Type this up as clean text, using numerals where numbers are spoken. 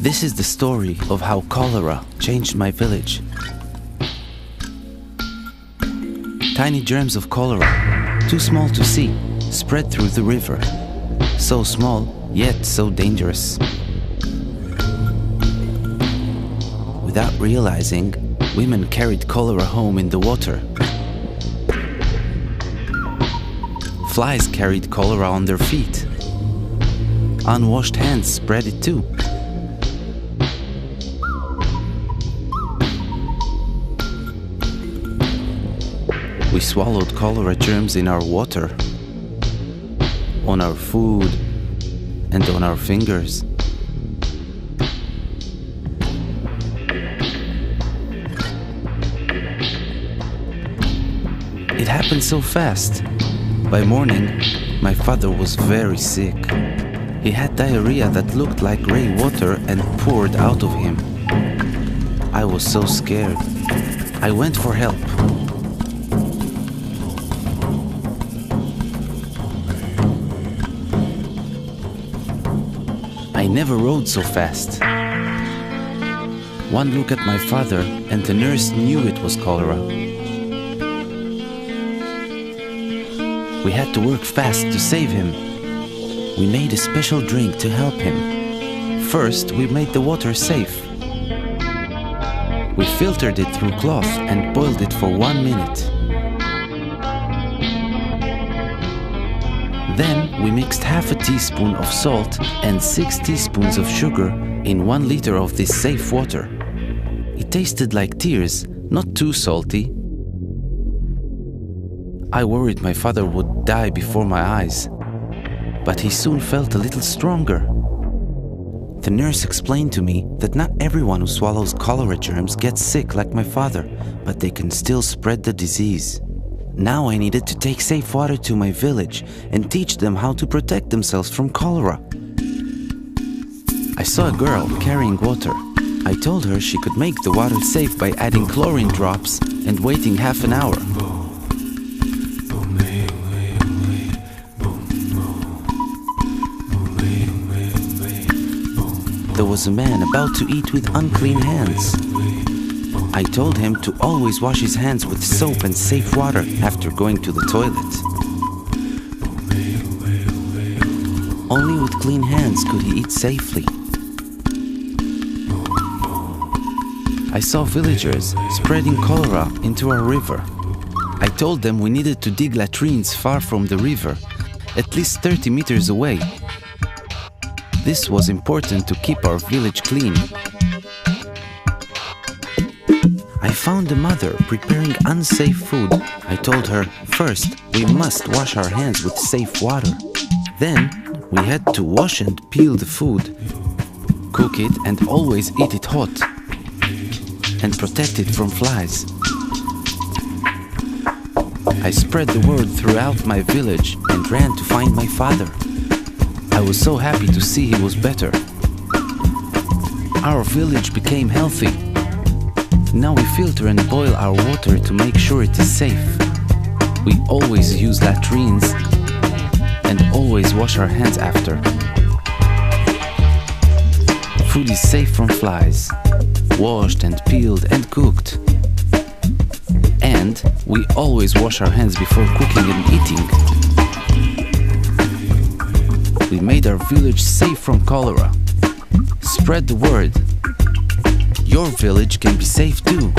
This is the story of how cholera changed my village. Tiny germs of cholera, too small to see, spread through the river. So small, yet so dangerous. Without realizing, women carried cholera home in the water. Flies carried cholera on their feet. Unwashed hands spread it too. We swallowed cholera germs in our water, on our food, and on our fingers. It happened so fast. By morning, my father was very sick. He had diarrhea that looked like grey water and poured out of him. I was so scared. I went for help. I never rode so fast. One look at my father and the nurse knew it was cholera. We had to work fast to save him. We made a special drink to help him. First, we made the water safe. We filtered it through cloth and boiled it for 1 minute. Then we mixed half a teaspoon of salt and 6 teaspoons of sugar in 1 liter of this safe water. It tasted like tears, not too salty. I worried my father would die before my eyes, but he soon felt a little stronger. The nurse explained to me that not everyone who swallows cholera germs gets sick like my father, but they can still spread the disease. Now I needed to take safe water to my village and teach them how to protect themselves from cholera. I saw a girl carrying water. I told her she could make the water safe by adding chlorine drops and waiting half an hour. There was a man about to eat with unclean hands. I told him to always wash his hands with soap and safe water after going to the toilet. Only with clean hands could he eat safely. I saw villagers spreading cholera into our river. I told them we needed to dig latrines far from the river, at least 30 meters away. This was important to keep our village clean. I found a mother preparing unsafe food. I told her, first, we must wash our hands with safe water. Then, we had to wash and peel the food, cook it and always eat it hot, and protect it from flies. I spread the word throughout my village and ran to find my father. I was so happy to see he was better. Our village became healthy. Now we filter and boil our water to make sure it is safe. We always use latrines and always wash our hands after. Food is safe from flies, washed and peeled and cooked. And we always wash our hands before cooking and eating. We made our village safe from cholera. Spread the word. Your village can be safe too.